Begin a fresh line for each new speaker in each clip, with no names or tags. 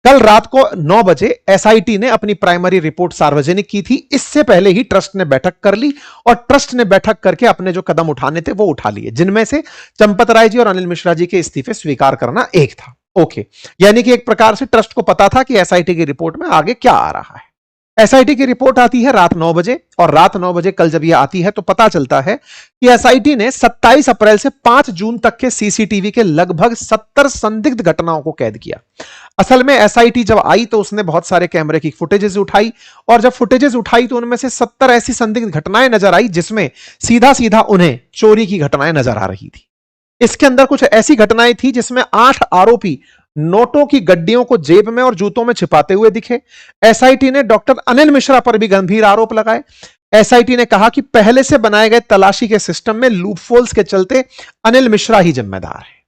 कल रात को 9 बजे एसआईटी ने अपनी प्राइमरी रिपोर्ट सार्वजनिक की थी। इससे पहले ही ट्रस्ट ने बैठक कर ली और ट्रस्ट ने बैठक करके अपने जो कदम उठाने थे वो उठा लिए, जिनमें से चंपत राय जी और अनिल मिश्रा जी के इस्तीफे स्वीकार करना एक था। ओके, यानी कि एक प्रकार से ट्रस्ट को पता था कि एसआईटी की रिपोर्ट में आगे क्या आ रहा है। एसआईटी की रिपोर्ट आती है रात 9 बजे, और रात 9 बजे कल जब यह आती है तो पता चलता है कि एसआईटी ने 27 अप्रैल से 5 जून तक के सीसीटीवी के लगभग 70 संदिग्ध घटनाओं को कैद किया। असल में एसआईटी जब आई तो उसने बहुत सारे कैमरे की फुटेजेस उठाई, और जब फुटेजेस उठाई तो उनमें से 70 ऐसी संदिग्ध घटनाएं नजर आई जिसमें सीधा सीधा उन्हें चोरी की घटनाएं नजर आ रही थी। इसके अंदर कुछ ऐसी घटनाएं थी जिसमें 8 आरोपी नोटों की गड्डियों को जेब में और जूतों में छिपाते हुए दिखे। एसआईटी ने डॉक्टर अनिल मिश्रा पर भी गंभीर आरोप लगाए। एसआईटी ने कहा कि पहले से बनाए गए तलाशी के सिस्टम में लूपहोल्स के चलते अनिल मिश्रा ही जिम्मेदार है।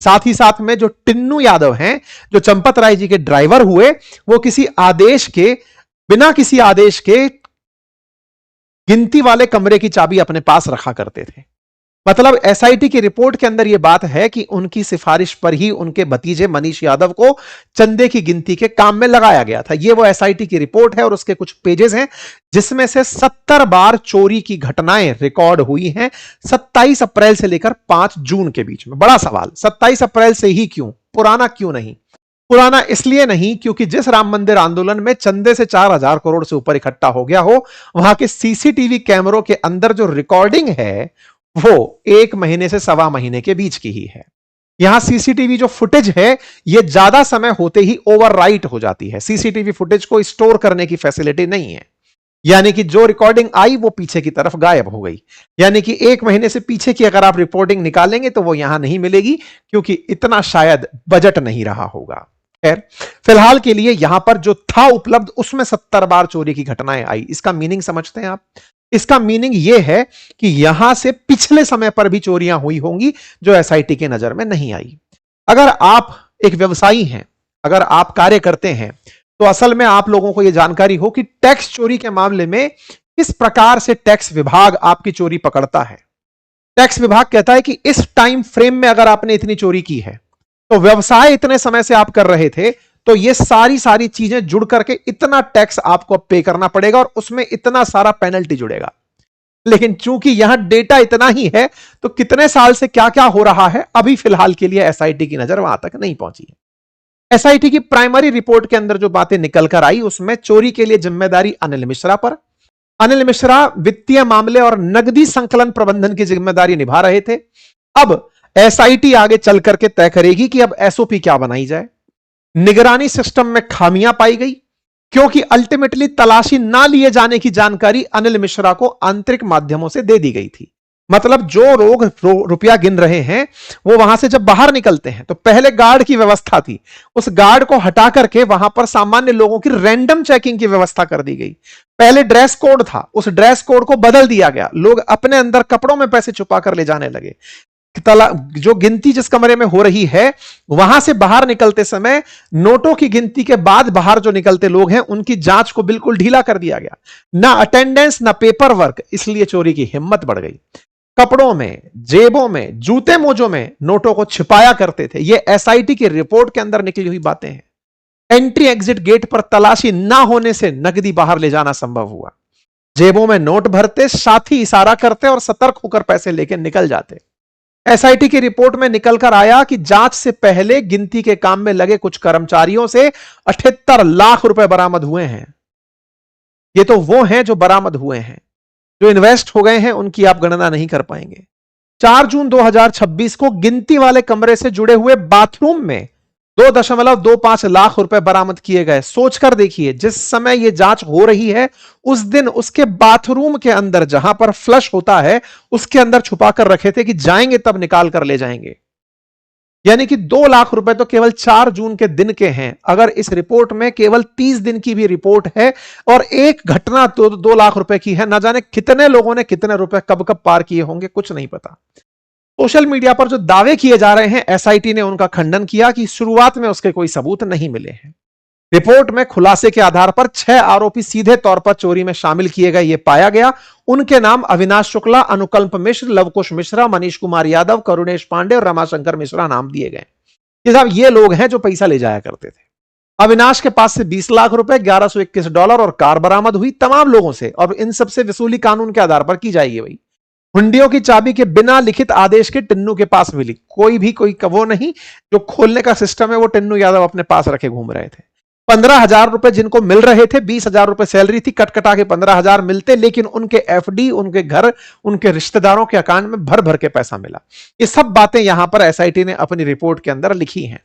साथ ही साथ में जो टिन्नू यादव हैं, जो चंपत राय जी के ड्राइवर हुए, वो बिना किसी आदेश के गिनती वाले कमरे की चाबी अपने पास रखा करते थे। मतलब एसआईटी की रिपोर्ट के अंदर यह बात है कि उनकी सिफारिश पर ही उनके भतीजे मनीष यादव को चंदे की गिनती के काम में लगाया गया था। यह वो एसआईटी की रिपोर्ट है और उसके कुछ पेजेस हैं जिसमें से 70 बार चोरी की घटनाएं रिकॉर्ड हुई हैं 27 अप्रैल से लेकर 5 जून के बीच में। बड़ा सवाल, 27 अप्रैल से ही क्यों? पुराना क्यों नहीं? पुराना इसलिए नहीं क्योंकि जिस राम मंदिर आंदोलन में चंदे से 4000 करोड़ से ऊपर इकट्ठा हो गया हो, वहां के सीसीटीवी कैमरों के अंदर जो रिकॉर्डिंग है वो 1 महीने से 1.25 महीने के बीच की ही है। यहां सीसीटीवी जो फुटेज है ये ज्यादा समय होते ही ओवरराइट हो जाती है। सीसीटीवी फुटेज को स्टोर करने की फैसिलिटी नहीं है, यानी कि जो रिकॉर्डिंग आई वो पीछे की तरफ गायब हो गई। यानी कि 1 महीने से पीछे की अगर आप रिपोर्टिंग निकालेंगे तो वो यहां नहीं मिलेगी, क्योंकि इतना शायद बजट नहीं रहा होगा। खैर, फिलहाल के लिए यहां पर जो था उपलब्ध उसमें 70 बार चोरी की घटनाएं आई। इसका मीनिंग समझते हैं आप? इसका मीनिंग यह है कि यहां से पिछले समय पर भी चोरियां हुई होंगी जो एसआईटी के नजर में नहीं आई। अगर आप एक व्यवसायी हैं, अगर आप कार्य करते हैं, तो असल में आप लोगों को यह जानकारी हो कि टैक्स चोरी के मामले में किस प्रकार से टैक्स विभाग आपकी चोरी पकड़ता है। टैक्स विभाग कहता है कि इस टाइम फ्रेम में अगर आपने इतनी चोरी की है, तो व्यवसाय इतने समय से आप कर रहे थे, तो ये सारी चीजें जुड़ करके इतना टैक्स आपको पे करना पड़ेगा और उसमें इतना सारा पेनल्टी जुड़ेगा। लेकिन चूंकि यहां डेटा इतना ही है, तो कितने साल से क्या क्या हो रहा है अभी फिलहाल के लिए एसआईटी की नजर वहां तक नहीं पहुंची है। एसआईटी की प्राइमरी रिपोर्ट के अंदर जो बातें निकल कर आई उसमें चोरी के लिए जिम्मेदारी अनिल मिश्रा पर। अनिल मिश्रा वित्तीय मामले और नकदी संकलन प्रबंधन की जिम्मेदारी निभा रहे थे। अब एसआईटी आगे चल करके तय करेगी कि अब एसओपी क्या बनाई जाए। निगरानी सिस्टम में खामियां पाई गई क्योंकि अल्टीमेटली तलाशी ना लिए जाने की जानकारी अनिल मिश्रा को आंतरिक माध्यमों से दे दी गई थी। मतलब जो लोग रुपया गिन रहे हैं वो वहां से जब बाहर निकलते हैं तो पहले गार्ड की व्यवस्था थी, उस गार्ड को हटा करके वहां पर सामान्य लोगों की रैंडम चेकिंग की व्यवस्था कर दी गई। पहले ड्रेस कोड था, उस ड्रेस कोड को बदल दिया गया, लोग अपने अंदर कपड़ों में पैसे छुपा कर ले जाने लगे। जो गिनती जिस कमरे में हो रही है वहां से बाहर निकलते समय नोटों की गिनती के बाद बाहर जो निकलते लोग हैं उनकी जांच को बिल्कुल ढीला कर दिया गया, ना अटेंडेंस ना पेपर वर्क, इसलिए चोरी की हिम्मत बढ़ गई। कपड़ों में, जेबों में, जूते मोजों में नोटों को छिपाया करते थे। ये एसआईटी की रिपोर्ट के अंदर निकली हुई बातें हैं। एंट्री एग्जिट गेट पर तलाशी ना होने से नकदी बाहर ले जाना संभव हुआ। जेबों में नोट भरते, साथी इशारा करते और सतर्क होकर पैसे लेकर निकल जाते। एसआईटी की रिपोर्ट में निकलकर आया कि जांच से पहले गिनती के काम में लगे कुछ कर्मचारियों से 78 लाख रुपए बरामद हुए हैं। ये तो वो हैं जो बरामद हुए हैं, जो इन्वेस्ट हो गए हैं उनकी आप गणना नहीं कर पाएंगे। 4 जून 2026 को गिनती वाले कमरे से जुड़े हुए बाथरूम में 2.25 लाख रुपए बरामद किए गए। सोचकर देखिए, जिस समय यह जांच हो रही है उस दिन उसके बाथरूम के अंदर जहां पर फ्लश होता है उसके अंदर छुपा कर रखे थे कि जाएंगे तब निकाल कर ले जाएंगे। यानी कि 2 लाख रुपए तो केवल 4 जून के दिन के हैं। अगर इस रिपोर्ट में केवल 30 दिन की भी रिपोर्ट है और एक घटना तो 2 लाख रुपए की है, ना जाने कितने लोगों ने कितने रुपए कब कब पार किए होंगे, कुछ नहीं पता। सोशल मीडिया पर जो दावे किए जा रहे हैं एसआईटी ने उनका खंडन किया कि शुरुआत में उसके कोई सबूत नहीं मिले हैं। रिपोर्ट में खुलासे के आधार पर 6 आरोपी सीधे तौर पर चोरी में शामिल किए गए यह पाया गया। उनके नाम अविनाश शुक्ला, अनुकल्प मिश्र, लवकुश मिश्रा, मनीष कुमार यादव, करुणेश पांडे और रमाशंकर मिश्रा नाम दिए गए। ये साहब ये लोग हैं जो पैसा ले जाया करते थे। अविनाश के पास से 20 लाख रुपए, $1121 और कार बरामद हुई तमाम लोगों से, और इन सबसे वसूली कानून के आधार पर की जाएगी। भाई हुंडियों की चाबी के बिना लिखित आदेश के टिन्नू के पास मिली। कोई वो नहीं जो खोलने का सिस्टम है वो टिन्नू यादव अपने पास रखे घूम रहे थे। 15,000 रुपए जिनको मिल रहे थे, 20,000 रुपए सैलरी थी, कटा के 15,000 मिलते, लेकिन उनके एफडी, उनके घर, उनके रिश्तेदारों के अकाउंट में भर भर के पैसा मिला। ये सब बातें यहां पर एसआईटी ने अपनी रिपोर्ट के अंदर लिखी हैं।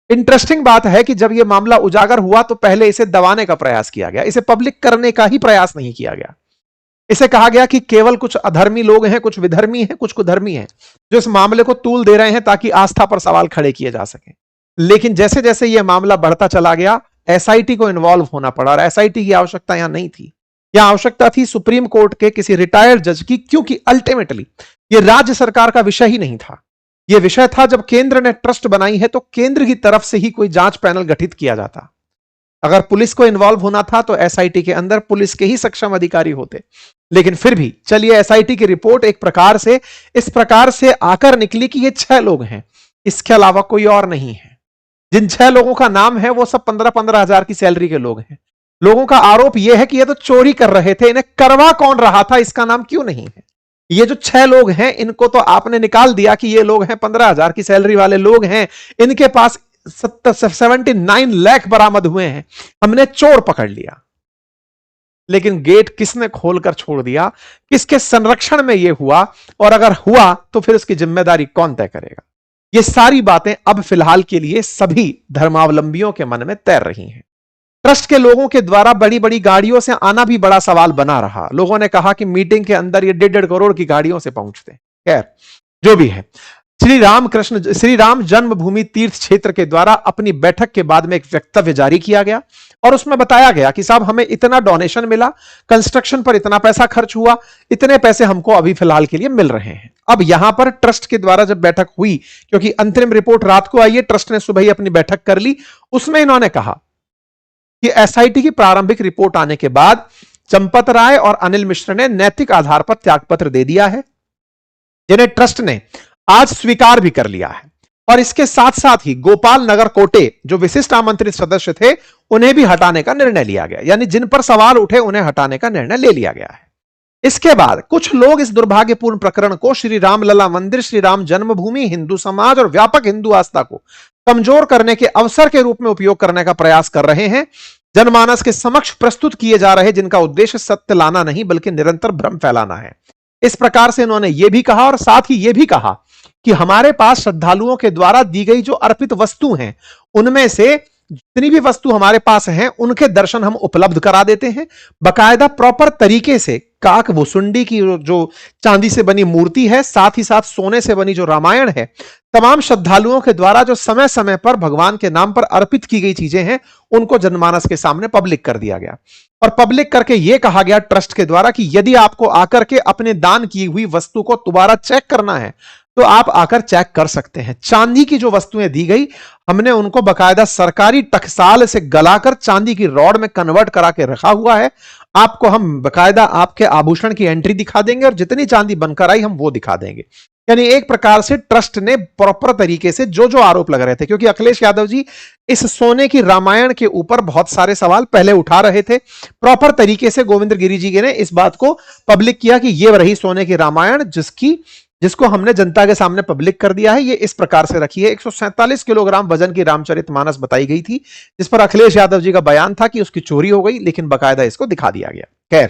इंटरेस्टिंग बात है कि जब यह मामला उजागर हुआ तो पहले इसे दबाने का प्रयास किया गया, इसे पब्लिक करने का ही प्रयास नहीं किया गया। इसे कहा गया कि केवल कुछ अधर्मी लोग हैं, कुछ विधर्मी हैं, कुछ कुधर्मी हैं जो इस मामले को तूल दे रहे हैं ताकि आस्था पर सवाल खड़े किए जा सके। लेकिन जैसे जैसे यह मामला बढ़ता चला गया, एसआईटी को इन्वॉल्व होना पड़ा, और एसआईटी की आवश्यकता यहां नहीं थी। यहां आवश्यकता थी सुप्रीम कोर्ट के किसी रिटायर्ड जज की, क्योंकि अल्टीमेटली यह राज्य सरकार का विषय ही नहीं था। यह विषय था जब केंद्र ने ट्रस्ट बनाई है तो केंद्र की तरफ से ही कोई जांच पैनल गठित किया जाता। अगर पुलिस को इन्वॉल्व होना था तो एसआईटी के अंदर पुलिस के ही सक्षम अधिकारी होते। लेकिन फिर भी चलिए, एसआईटी की रिपोर्ट एक प्रकार से इस प्रकार से आकर निकली कि ये 6 लोग हैं, इसके अलावा कोई और नहीं है। जिन 6 लोगों का नाम है वो सब 15-15 हजार की सैलरी के लोग हैं। लोगों का आरोप यह है कि ये तो चोरी कर रहे थे, इन्हें करवा कौन रहा था इसका नाम क्यों नहीं है। ये जो 6 लोग हैं इनको तो आपने निकाल दिया कि ये लोग हैं 15,000 की सैलरी वाले लोग हैं, इनके पास 79 लाख बरामद हुए हैं, हमने चोर पकड़ लिया। लेकिन गेट किसने खोलकर छोड़ दिया, किसके संरक्षण में यह हुआ, और अगर हुआ तो फिर उसकी जिम्मेदारी कौन तय करेगा। ये सारी बातें अब फिलहाल के लिए सभी धर्मावलंबियों के मन में तैर रही हैं। ट्रस्ट के लोगों के द्वारा बड़ी बड़ी गाड़ियों से आना भी बड़ा सवाल बना रहा। लोगों ने कहा कि मीटिंग के अंदर ये 1.5 करोड़ की गाड़ियों से पहुंचते हैं। खैर जो भी है, श्री राम जन्मभूमि तीर्थ क्षेत्र के द्वारा अपनी बैठक के बाद में एक वक्तव्य जारी किया गया और उसमें बताया गया कि साहब हमें इतना डोनेशन मिला, कंस्ट्रक्शन पर इतना पैसा खर्च हुआ, इतने पैसे हमको अभी फिलहाल के लिए मिल रहे हैं। अब यहां पर ट्रस्ट के द्वारा जब बैठक हुई, क्योंकि अंतरिम रिपोर्ट रात को आई है, ट्रस्ट ने सुबह ही अपनी बैठक कर ली, उसमें इन्होंने कहा कि एसआईटी की प्रारंभिक रिपोर्ट आने के बाद चंपत राय और अनिल मिश्र ने नैतिक आधार पर त्यागपत्र दे दिया है, जिन्हें ट्रस्ट ने आज स्वीकार भी कर लिया है। और इसके साथ साथ ही गोपाल नगर कोटे जो विशिष्ट आमंत्रित सदस्य थे उन्हें भी हटाने का निर्णय लिया गया, यानी जिन पर सवाल उठे उन्हें हटाने का निर्णय ले लिया गया है। इसके बाद कुछ लोग इस दुर्भाग्यपूर्ण प्रकरण को श्री रामलला मंदिर, श्री राम जन्मभूमि, हिंदू समाज और व्यापक हिंदू आस्था को कमजोर करने के अवसर के रूप में उपयोग करने का प्रयास कर रहे हैं। जनमानस के समक्ष प्रस्तुत किए जा रहे जिनका उद्देश्य सत्य लाना नहीं बल्कि निरंतर भ्रम फैलाना है। इस प्रकार से इन्होंने यह भी कहा और साथ ही यह भी कहा कि हमारे पास श्रद्धालुओं के द्वारा दी गई जो अर्पित वस्तु हैं उनमें से जितनी भी वस्तु हमारे पास हैं उनके दर्शन हम उपलब्ध करा देते हैं। बकायदा प्रॉपर तरीके से काक भुसुंडी की जो चांदी से बनी मूर्ति है, साथ ही साथ सोने से बनी जो रामायण है, तमाम श्रद्धालुओं के द्वारा जो समय समय पर भगवान के नाम पर अर्पित की गई चीजें हैं उनको जनमानस के सामने पब्लिक कर दिया गया। और पब्लिक करके यह कहा गया ट्रस्ट के द्वारा कि यदि आपको आकर के अपने दान की हुई वस्तु को दोबारा चेक करना है तो आप आकर चेक कर सकते हैं। चांदी की जो वस्तुएं दी गई हमने उनको बकायदा सरकारी टकसाल से गलाकर चांदी की रॉड में कन्वर्ट करा के रखा हुआ है। आपको हम बकायदा आपके आभूषण की एंट्री दिखा देंगे और जितनी चांदी बनकर आई हम वो दिखा देंगे। यानी एक प्रकार से ट्रस्ट ने प्रॉपर तरीके से जो जो आरोप लग रहे थे, क्योंकि अखिलेश यादव जी इस सोने की रामायण के ऊपर बहुत सारे सवाल पहले उठा रहे थे, प्रॉपर तरीके से गोविंद गिरी जी ने इस बात को पब्लिक किया कि ये रही सोने की रामायण जिसको हमने जनता के सामने पब्लिक कर दिया है। ये इस प्रकार से रखी है। 147 किलोग्राम वजन की रामचरितमानस बताई गई थी, जिस पर अखिलेश यादव जी का बयान था कि उसकी चोरी हो गई, लेकिन बकायदा इसको दिखा दिया गया। खैर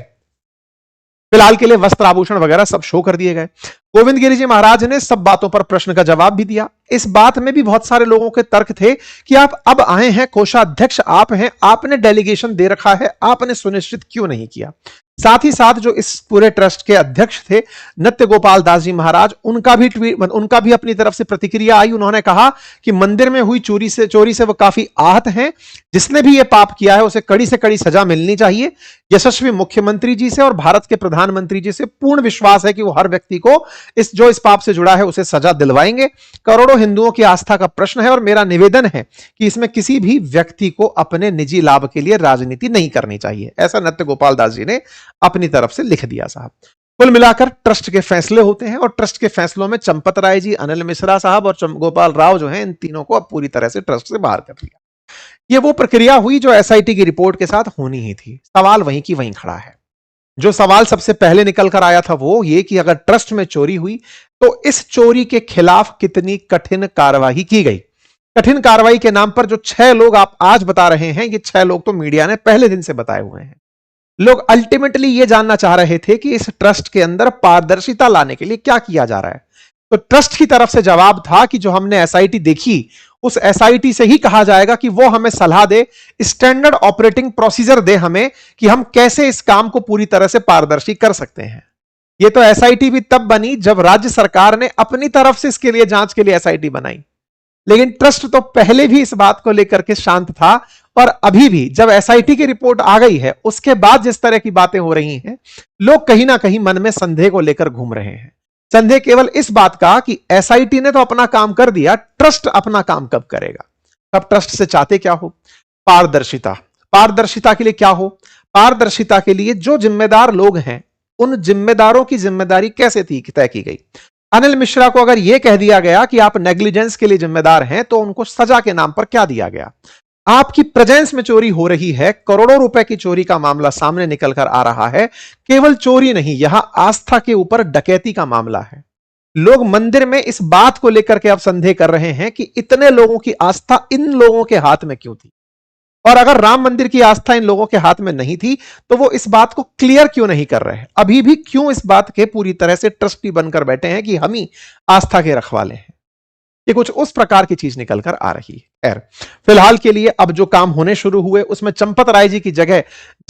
फिलहाल के लिए वस्त्र आभूषण वगैरह सब शो कर दिए गए। गोविंद गिरी जी महाराज ने सब बातों पर प्रश्न का जवाब भी दिया। इस बात में भी बहुत सारे लोगों के तर्क थे कि आप अब आए हैं, कोषाध्यक्ष आप हैं, आपने डेलीगेशन दे रखा है, आपने सुनिश्चित क्यों नहीं किया। साथ ही साथ जो इस पूरे ट्रस्ट के अध्यक्ष थे नृत्य गोपाल दास जी महाराज, उनका भी अपनी तरफ से प्रतिक्रिया आई। उन्होंने कहा कि मंदिर में हुई चोरी से वो काफी आहत हैं। जिसने भी ये पाप किया है उसे कड़ी से कड़ी सजा मिलनी चाहिए। यशस्वी मुख्यमंत्री जी से और भारत के प्रधानमंत्री जी से पूर्ण विश्वास है कि वो हर व्यक्ति को इस पाप से जुड़ा है उसे सजा दिलवाएंगे। करोड़ों हिंदुओं की आस्था का प्रश्न है और मेरा निवेदन है कि इसमें किसी भी व्यक्ति को अपने निजी लाभ के लिए राजनीति नहीं करनी चाहिए। ऐसा नृत्य गोपाल दास जी ने अपनी तरफ से लिख दिया। साहब कुल मिलाकर ट्रस्ट के फैसले होते हैं और ट्रस्ट के फैसलों में चंपत राय जी, अनिल मिश्रा साहब और गोपाल राव जो हैं, इन तीनों को अब पूरी तरह से ट्रस्ट से बाहर कर दिया। ये वो प्रक्रिया हुई जो एसआईटी की रिपोर्ट के साथ होनी ही थी। सवाल वहीं की वहीं खड़ा है। जो सवाल सबसे पहले निकल कर आया था वो ये कि अगर ट्रस्ट में चोरी हुई तो इस चोरी के खिलाफ कितनी कठिन कार्रवाई की गई। कठिन कार्रवाई के नाम पर जो 6 लोग आप आज बता रहे हैं, ये 6 लोग तो मीडिया ने पहले दिन से बताए हुए हैं। लोग अल्टीमेटली ये जानना चाह रहे थे कि इस ट्रस्ट के अंदर पारदर्शिता लाने के लिए क्या किया जा रहा है। तो ट्रस्ट की तरफ से जवाब था कि जो हमने एसआईटी देखी उस एसआईटी से ही कहा जाएगा कि वो हमें सलाह दे, स्टैंडर्ड ऑपरेटिंग प्रोसीजर दे हमें कि हम कैसे इस काम को पूरी तरह से पारदर्शी कर सकते हैं। ये तो एसआईटी भी तब बनी जब राज्य सरकार ने अपनी तरफ से इसके लिए जांच के लिए एसआईटी बनाई। लेकिन ट्रस्ट तो पहले भी इस बात को लेकर के शांत था और अभी भी जब एसआईटी की रिपोर्ट आ गई है उसके बाद जिस तरह की बातें हो रही हैं, लोग कहीं ना कहीं मन में संदेह को लेकर घूम रहे हैं। संदेह केवल इस बात का कि एसआईटी ने तो अपना काम कर दिया, ट्रस्ट अपना काम कब करेगा। तब ट्रस्ट से चाहते क्या हो? पारदर्शिता। पारदर्शिता के लिए क्या हो? पारदर्शिता के लिए जो जिम्मेदार लोग हैं उन जिम्मेदारों की जिम्मेदारी कैसे तय की गई। अनिल मिश्रा को अगर यह कह दिया गया कि आप नेग्लिजेंस के लिए जिम्मेदार हैं तो उनको सजा के नाम पर क्या दिया गया। आपकी प्रेजेंस में चोरी हो रही है, करोड़ों रुपए की चोरी का मामला सामने निकल कर आ रहा है। केवल चोरी नहीं, यहां आस्था के ऊपर डकैती का मामला है। लोग मंदिर में इस बात को लेकर के अब संदेह कर रहे हैं कि इतने लोगों की आस्था इन लोगों के हाथ में क्यों थी, और अगर राम मंदिर की आस्था इन लोगों के हाथ में नहीं थी तो वो इस बात को क्लियर क्यों नहीं कर रहे हैं। अभी भी क्यों इस बात के पूरी तरह से ट्रस्टी बनकर बैठे हैं कि हम ही आस्था के रखवाले हैं। ये कुछ उस प्रकार की चीज निकल कर आ रही है। खैर, फिलहाल के लिए अब जो काम होने शुरू हुए उसमें चंपत राय जी की जगह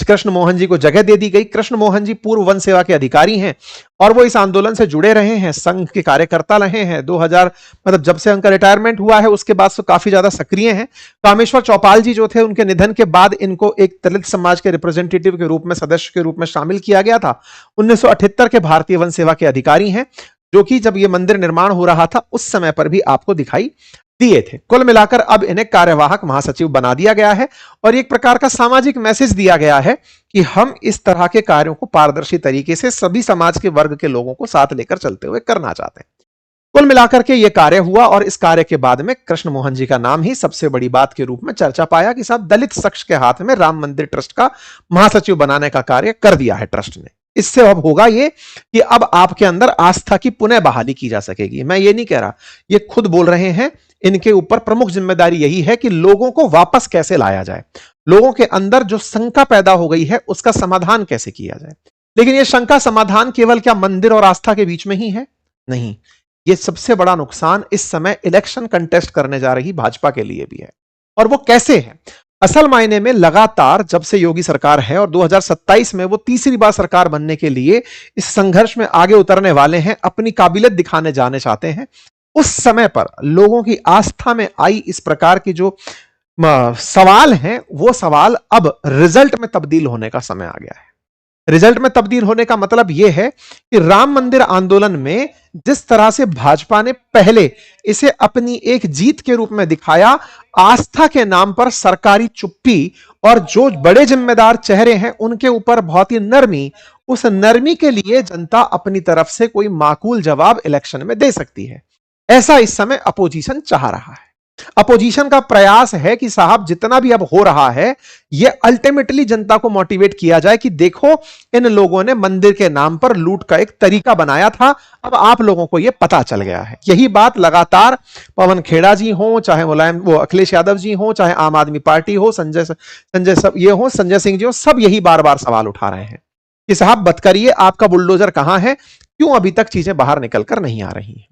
कृष्ण मोहन जी को जगह दे दी गई। कृष्ण मोहन जी पूर्व वन सेवा के अधिकारी हैं और वो इस आंदोलन से जुड़े रहे हैं, संघ के कार्यकर्ता रहे हैं। 2000 मतलब जब से उनका रिटायरमेंट हुआ है उसके बाद से काफी ज्यादा सक्रिय हैं। कामेश्वर चौपाल जी जो थे, उनके निधन के बाद इनको एक दलित समाज के रिप्रेजेंटेटिव के रूप में, सदस्य के रूप में शामिल किया गया था। 1978 के भारतीय वन सेवा के अधिकारी हैं, जो कि जब यह मंदिर निर्माण हो रहा था उस समय पर भी आपको दिखाई दिए थे। कुल मिलाकर अब इन्हें कार्यवाहक महासचिव बना दिया गया है और एक प्रकार का सामाजिक मैसेज दिया गया है कि हम इस तरह के कार्यों को पारदर्शी तरीके से सभी समाज के वर्ग के लोगों को साथ लेकर चलते हुए करना चाहते हैं। कुल मिलाकर के यह कार्य हुआ और इस कार्य के बाद में कृष्ण मोहन जी का नाम ही सबसे बड़ी बात के रूप में चर्चा पाया कि साहब दलित शख्स के हाथ में राम मंदिर ट्रस्ट का महासचिव बनाने का कार्य कर दिया है ट्रस्ट ने। इससे अब होगा ये कि अब आपके अंदर आस्था की पुनः बहाली की जा सकेगी। मैं ये नहीं कह रहा, ये खुद बोल रहे हैं। इनके ऊपर प्रमुख जिम्मेदारी यही है कि लोगों को वापस कैसे लाया जाए, लोगों के अंदर जो शंका पैदा हो गई है उसका समाधान कैसे किया जाए। लेकिन यह शंका समाधान केवल क्या मंदिर और आस्था के बीच में ही है? नहीं, यह सबसे बड़ा नुकसान इस समय इलेक्शन कंटेस्ट करने जा रही भाजपा के लिए भी है। और वो कैसे है? असल मायने में लगातार जब से योगी सरकार है और 2027 में वो तीसरी बार सरकार बनने के लिए इस संघर्ष में आगे उतरने वाले हैं, अपनी काबिलियत दिखाने जाने चाहते हैं, उस समय पर लोगों की आस्था में आई इस प्रकार की जो सवाल हैं वो सवाल अब रिजल्ट में तब्दील होने का समय आ गया है। रिजल्ट में तब्दील होने का मतलब यह है कि राम मंदिर आंदोलन में जिस तरह से भाजपा ने पहले इसे अपनी एक जीत के रूप में दिखाया, आस्था के नाम पर सरकारी चुप्पी और जो बड़े जिम्मेदार चेहरे हैं उनके ऊपर बहुत ही नरमी, उस नरमी के लिए जनता अपनी तरफ से कोई माकूल जवाब इलेक्शन में दे सकती है। ऐसा इस समय अपोजिशन चाह रहा है। अपोजिशन का प्रयास है कि साहब जितना भी अब हो रहा है यह अल्टीमेटली जनता को मोटिवेट किया जाए कि देखो इन लोगों ने मंदिर के नाम पर लूट का एक तरीका बनाया था, अब आप लोगों को यह पता चल गया है। यही बात लगातार पवन खेड़ा जी हो, चाहे वो अखिलेश यादव जी हो, चाहे आम आदमी पार्टी हो, संजय सिंह जी हो, सब यही बार बार सवाल उठा रहे हैं कि साहब बत करिए, आपका बुलडोजर कहां है, क्यों अभी तक चीजें बाहर निकल कर नहीं आ रही हैं।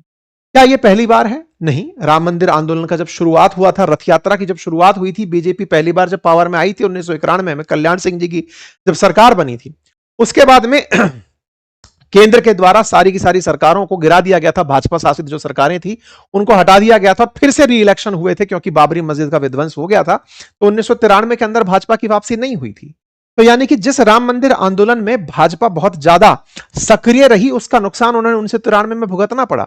क्या यह पहली बार है? नहीं। राम मंदिर आंदोलन का जब शुरुआत हुआ था, रथ यात्रा की जब शुरुआत हुई थी, बीजेपी पहली बार जब पावर में आई थी 1991 में, कल्याण सिंह जी की जब सरकार बनी थी, उसके बाद में केंद्र के द्वारा सारी की सारी सरकारों को गिरा दिया गया था। भाजपा शासित जो सरकारें थी उनको हटा दिया गया था, फिर से री इलेक्शन हुए थे क्योंकि बाबरी मस्जिद का विध्वंस हो गया था। तो 1993 के अंदर भाजपा की वापसी नहीं हुई थी। तो यानी कि जिस राम मंदिर आंदोलन में भाजपा बहुत ज्यादा सक्रिय रही, उसका नुकसान उन्हें 1993 में भुगतना पड़ा।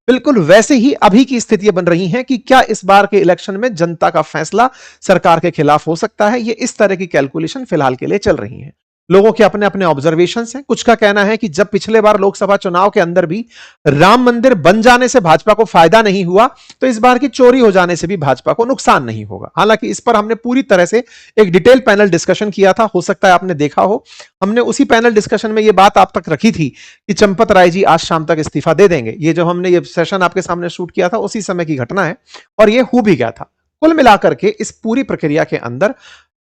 बिल्कुल वैसे ही अभी की स्थितियां बन रही हैं कि क्या इस बार के इलेक्शन में जनता का फैसला सरकार के खिलाफ हो सकता है। ये इस तरह की कैलकुलेशन फिलहाल के लिए चल रही है। लोगों के अपने अपने ऑब्जर्वेशंस हैं। कुछ का कहना है कि जब पिछले बार लोकसभा चुनाव के अंदर भी राम मंदिर बन जाने से भाजपा को फायदा नहीं हुआ, तो इस बार की चोरी हो जाने से भी भाजपा को नुकसान नहीं होगा। हालांकि इस पर हमने पूरी तरह से एक डिटेल पैनल डिस्कशन किया था, हो सकता है आपने देखा हो। हमने उसी पैनल डिस्कशन में यह बात आप तक रखी थी कि चंपत राय जी आज शाम तक इस्तीफा दे देंगे। ये जो हमने ये सेशन आपके सामने शूट किया था उसी समय की घटना है और ये हो भी गया था। कुल मिलाकर के इस पूरी प्रक्रिया के अंदर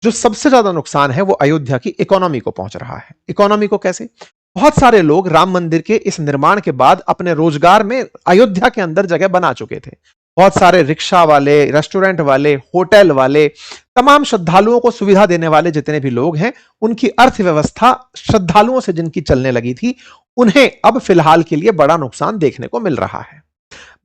जो सबसे ज्यादा नुकसान है वो अयोध्या की इकोनॉमी को पहुंच रहा है। इकोनॉमी को कैसे? बहुत सारे लोग राम मंदिर के इस निर्माण के बाद अपने रोजगार में अयोध्या के अंदर जगह बना चुके थे। बहुत सारे रिक्शा वाले, रेस्टोरेंट वाले, होटल वाले, तमाम श्रद्धालुओं को सुविधा देने वाले जितने भी लोग हैं, उनकी अर्थव्यवस्था श्रद्धालुओं से जिनकी चलने लगी थी, उन्हें अब फिलहाल के लिए बड़ा नुकसान देखने को मिल रहा है।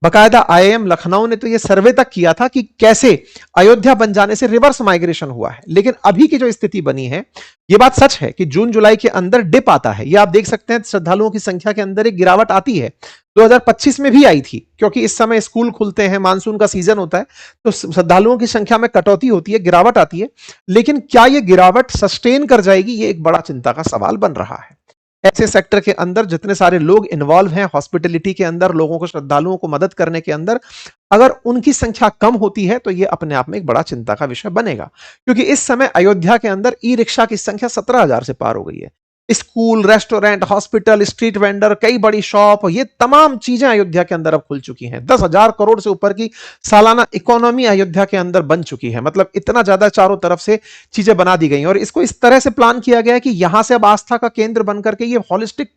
बकायदा आईआईएम लखनऊ ने तो यह सर्वे तक किया था कि कैसे अयोध्या बन जाने से रिवर्स माइग्रेशन हुआ है। लेकिन अभी की जो स्थिति बनी है, यह बात सच है कि जून जुलाई के अंदर डिप आता है। यह आप देख सकते हैं, श्रद्धालुओं की संख्या के अंदर एक गिरावट आती है। 2025 में भी आई थी, क्योंकि इस समय स्कूल खुलते हैं, मानसून का सीजन होता है, तो श्रद्धालुओं की संख्या में कटौती होती है, गिरावट आती है। लेकिन क्या यह गिरावट सस्टेन कर जाएगी, यह एक बड़ा चिंता का सवाल बन रहा है। ऐसे सेक्टर के अंदर जितने सारे लोग इन्वॉल्व हैं, हॉस्पिटलिटी के अंदर लोगों को, श्रद्धालुओं को मदद करने के अंदर, अगर उनकी संख्या कम होती है तो यह अपने आप में एक बड़ा चिंता का विषय बनेगा। क्योंकि इस समय अयोध्या के अंदर ई रिक्शा की संख्या 17,000 से पार हो गई है। School, restaurant, hospital, street vendor, कई बड़ी शॉप, ये तमाम चीजें अयोध्या के अंदर अब खुल चुकी हैं। 10,000 करोड़ से ऊपर की सालाना इकोनॉमी अयोध्या के अंदर बन चुकी है। मतलब इतना ज्यादा चारों तरफ से चीजें बना दी गई और इसको इस तरह से प्लान किया गया है कि यहां से अब आस्था का केंद्र बनकर के ये हॉलिस्टिक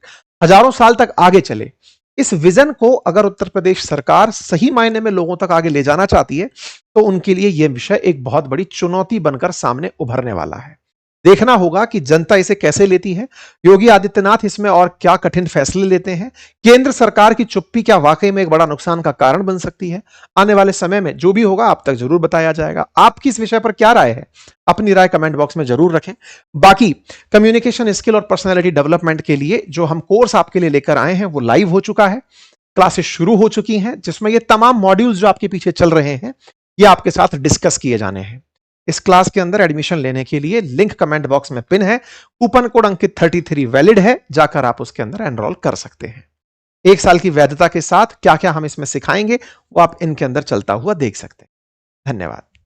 हजारों साल तक आगे चले। इस विजन को अगर उत्तर प्रदेश सरकार सही मायने में लोगों तक आगे ले जाना चाहती है तो उनके लिए यह विषय एक बहुत बड़ी चुनौती बनकर सामने उभरने वाला है। देखना होगा कि जनता इसे कैसे लेती है, योगी आदित्यनाथ इसमें और क्या कठिन फैसले लेते हैं। केंद्र सरकार की चुप्पी क्या वाकई में एक बड़ा नुकसान का कारण बन सकती है? आने वाले समय में जो भी होगा आप तक जरूर बताया जाएगा। आपकी इस विषय पर क्या राय है? अपनी राय कमेंट बॉक्स में जरूर रखें। बाकी कम्युनिकेशन स्किल और पर्सनैलिटी डेवलपमेंट के लिए जो हम कोर्स आपके लिए लेकर आए हैं वो लाइव हो चुका है, क्लासेस शुरू हो चुकी हैं, जिसमें ये तमाम मॉड्यूल्स जो आपके पीछे चल रहे हैं ये आपके साथ डिस्कस किए जाने हैं। इस क्लास के अंदर एडमिशन लेने के लिए लिंक कमेंट बॉक्स में पिन है। कूपन कोड अंकित 33 वैलिड है, जाकर आप उसके अंदर एनरोल कर सकते हैं। 1 साल की वैधता के साथ क्या क्या हम इसमें सिखाएंगे वो आप इनके अंदर चलता हुआ देख सकते हैं। धन्यवाद।